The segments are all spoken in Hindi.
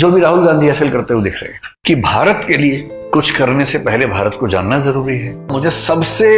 जो भी राहुल गांधी हासिल करते हुए दिख रहे हैं कि भारत के लिए कुछ करने से पहले भारत को जानना जरूरी है। मुझे सबसे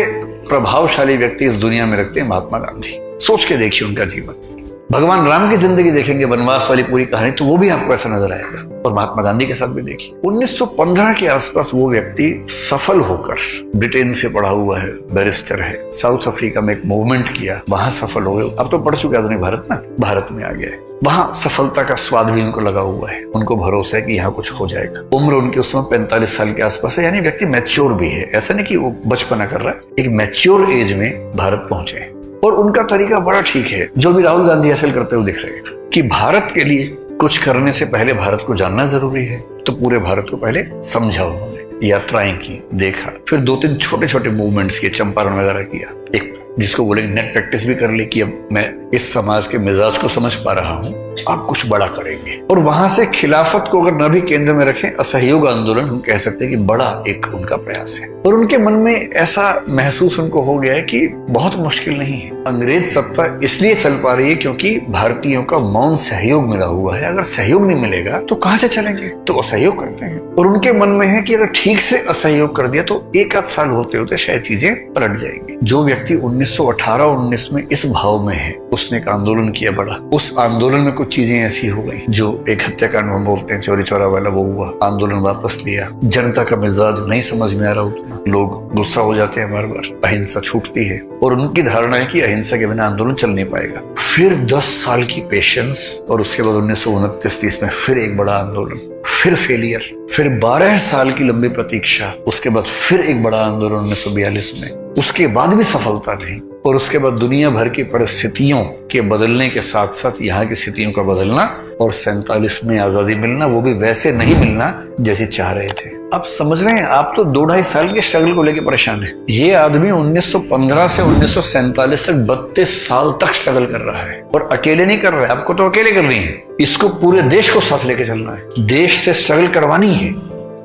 प्रभावशाली व्यक्ति इस दुनिया में रखते हैं महात्मा गांधी। सोच के देखिए उनका जीवन। भगवान राम की जिंदगी देखेंगे, वनवास वाली पूरी कहानी, तो वो भी आपको ऐसा नजर आएगा। और महात्मा गांधी के साथ भी देखिए 1915 के आसपास वो व्यक्ति सफल होकर, ब्रिटेन से पढ़ा हुआ है, बैरिस्टर है, साउथ अफ्रीका में एक मूवमेंट किया, वहां सफल हो गए। अब तो पढ़ चुके आधुनिक भारत ना, भारत में आ गए। वहां सफलता का स्वाद भी उनको लगा हुआ है। उनको भरोसा है कि यहाँ कुछ हो जाएगा। उम्र उनकी उस समय 45 साल के आसपास है, यानी व्यक्ति मैच्योर भी है। ऐसा नहीं कि वो बचपना कर रहा है, एक मैच्योर एज में भारत पहुंचे। और उनका तरीका बड़ा ठीक है, जो भी राहुल गांधी हासिल करते हुए दिख रहे हैं कि भारत के लिए कुछ करने से पहले भारत को जानना जरूरी है। तो पूरे भारत को पहले समझा उन्होंने, यात्राएं की, देखा, फिर 2-3 छोटे छोटे मूवमेंट्स किए, चंपारण वगैरह किया, एक जिसको बोलेंगे नेट प्रैक्टिस भी कर ली कि अब मैं इस समाज के मिजाज को समझ पा रहा हूं, आप कुछ बड़ा करेंगे। और वहां से खिलाफत को अगर न भी केंद्र में रखें, असहयोग आंदोलन हम कह सकते हैं कि बड़ा एक उनका प्रयास है। और उनके मन में ऐसा महसूस उनको हो गया है कि बहुत मुश्किल नहीं है। अंग्रेज सत्ता इसलिए चल पा रही है क्योंकि भारतीयों का मौन सहयोग मिला हुआ है। अगर सहयोग नहीं मिलेगा तो कहां से चलेंगे, तो असहयोग करते हैं। और उनके मन में है कि अगर ठीक से असहयोग कर दिया तो 1 आध साल होते होते शायद चीजें पलट जाएंगी। जो व्यक्ति 1918-19 में इस भाव में है, उसने एक आंदोलन किया बड़ा। उस आंदोलन में कुछ चीजें ऐसी हो गई, जो एक हत्याकांड हम बोलते हैं, चोरी चोरा वाला, वो हुआ। आंदोलन वापस लिया। जनता का मिजाज नहीं समझ में आ रहा उतना, लोग गुस्सा हो जाते हैं बार बार, अहिंसा छूटती है। और उनकी धारणा है कि अहिंसा के बिना आंदोलन चल नहीं पाएगा। फिर 10 साल की पेशेंस, और उसके बाद 1929-30 में फिर एक बड़ा आंदोलन, फिर फेलियर, फिर 12 साल की लंबी प्रतीक्षा, उसके बाद फिर एक बड़ा आंदोलन 1942 में, उसके बाद भी सफलता नहीं। और उसके बाद दुनिया भर की परिस्थितियों के बदलने के साथ साथ यहाँ की स्थितियों का बदलना, और 47 में आजादी मिलना, वो भी वैसे नहीं मिलना जैसे चाह रहे थे। आप समझ रहे हैं, आप तो 2-2.5 साल के स्ट्रगल को लेकर परेशान है। ये आदमी 1915 से 1947 तक 32 साल तक स्ट्रगल कर रहा है। और अकेले नहीं कर रहा है, आपको तो अकेले करनी है, इसको पूरे देश को साथ लेके चलना है, देश से स्ट्रगल करवानी है।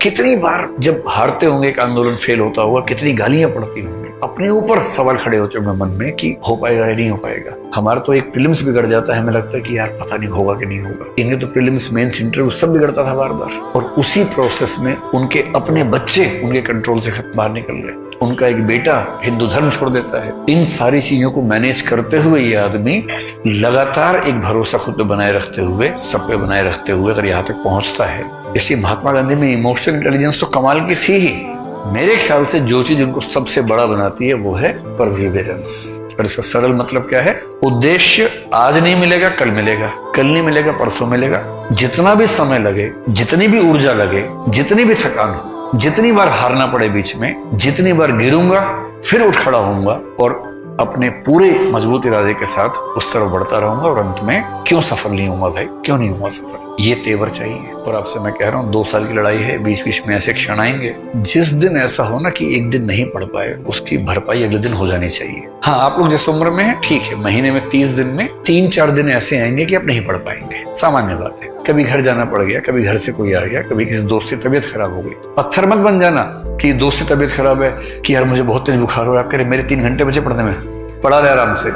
कितनी बार जब हारते होंगे, एक आंदोलन फेल होता होगा, कितनी गालियां पड़ती होंगी, अपने ऊपर सवाल खड़े होते होंगे मन में कि हो पाएगा या नहीं हो पाएगा। हमारा तो एक प्रीलिम्स बिगड़ जाता है, हमें लगता है कि यार पता नहीं होगा कि नहीं होगा। इन्हें तो प्रीलिम्स, मेंस, इंटरव्यू सब बिगड़ता था बार बार। और उसी प्रोसेस में उनके अपने बच्चे उनके कंट्रोल से बाहर निकल गए। उनका एक बेटा हिंदू धर्म छोड़ देता है। इन सारी चीजों को मैनेज करते हुए ये आदमी लगातार एक भरोसा खुद पे बनाए रखते हुए, सब पे बनाए रखते हुए अगर यहाँ तक पहुंचता है। इसलिए महात्मा गांधी में इमोशनल इंटेलिजेंस तो कमाल की थी ही। मेरे ख्याल से जो चीज उनको सबसे बड़ा बनाती है वो है परसिवियरेंस। और इसका सरल मतलब क्या है? उद्देश्य आज नहीं मिलेगा, कल मिलेगा, कल नहीं मिलेगा, परसों मिलेगा। जितना भी समय लगे, जितनी भी ऊर्जा लगे, जितनी भी थकान हो, जितनी बार हारना पड़े बीच में, जितनी बार गिरूंगा फिर उठ खड़ा होऊंगा और अपने पूरे मजबूत इरादे के साथ उस तरफ बढ़ता रहूंगा। और अंत में क्यों सफल नहीं होऊंगा भाई, क्यों नहीं होऊंगा सफल, ये तेवर चाहिए। और आपसे मैं कह रहा हूँ 2 साल की लड़ाई है, बीच बीच में ऐसे क्षण आएंगे। जिस दिन ऐसा हो ना कि एक दिन नहीं पढ़ पाए, उसकी भरपाई अगले दिन हो जानी चाहिए। हाँ, आप लोग जिस उम्र में है ठीक है, महीने में 30 दिन में 3-4 दिन ऐसे आएंगे कि आप नहीं पढ़ पाएंगे, सामान्य बात है। कभी घर जाना पड़ गया, कभी घर से कोई आ गया, कभी किसी दोस्त की तबीयत खराब हो गई। पत्थर मत बन जाना कि दोस्त की तबीयत खराब है कि यार मुझे बहुत तेज बुखार हो रहा है, आप कह रहे मेरे 3 घंटे बचे पढ़ने में, पढ़ा रहे आराम से।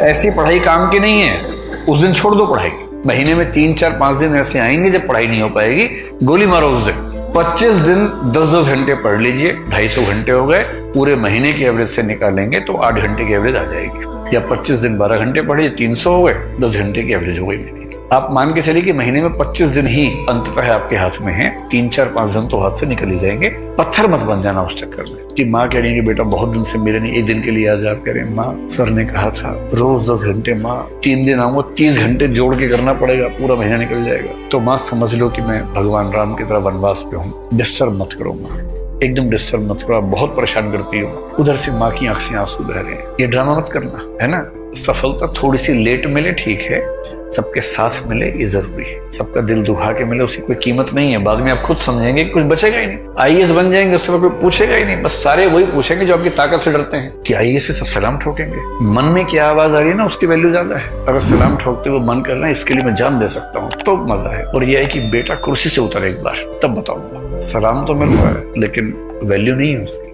ऐसी पढ़ाई काम की नहीं है, उस दिन छोड़ दो पढ़ाई। महीने में 3-4-5 दिन ऐसे आएंगे जब पढ़ाई नहीं हो पाएगी, गोली मारो उस दिन। 25 दिन 10-10 घंटे पढ़ लीजिए, 250 घंटे हो गए। पूरे महीने की एवरेज से निकालेंगे तो 8 घंटे की एवरेज आ जाएगी। या 25 दिन 12 घंटे पढ़िए, 300 हो गए, 10 घंटे की एवरेज हो गई महीने की। आप मान के चलिए कि महीने में 25 दिन ही अंततः आपके हाथ में है, 3-4-5 दिन तो हाथ से निकल ही जाएंगे। पत्थर मत बन जाना उस चक्कर में कि माँ कह रही है कि बेटा बहुत दिन से मिले नहीं, एक दिन के लिए आ जा। आप कह रहे हैं माँ सर ने कहा था रोज 10 घंटे, माँ 3 दिन आऊंगा, 30 घंटे जोड़ के करना पड़ेगा, पूरा महीना निकल जाएगा। तो माँ समझ लो कि मैं भगवान राम की तरह वनवास पे हूँ, डिस्टर्ब मत करो माँ, एकदम डिस्टर्ब मत करो, आप बहुत परेशान करती हो। उधर से माँ की आंख से आंसू बह रहे हैं, ये ड्रामा मत करना, है ना। सफलता थोड़ी सी लेट मिले ठीक है, सबके साथ मिले ये जरूरी है। सबका दिल दुखा के मिले उसकी कोई कीमत नहीं है। बाद में आप खुद समझेंगे कि कुछ बचेगा ही नहीं, IAS बन जाएंगे, उससे कोई पूछेगा ही नहीं। बस सारे वही पूछेंगे जो आपकी ताकत से डरते हैं कि IAS से सब सलाम ठोकेंगे। मन में क्या आवाज आ रही है ना, उसकी वैल्यू ज्यादा है। अगर सलाम ठोकते हुए मन कर रहा है इसके लिए मैं जान दे सकता हूँ, तो मजा है। और यह है कि बेटा कुर्सी से उतर एक बार, तब बताऊंगा। सलाम तो मिल रहा है लेकिन वैल्यू नहीं है उसकी।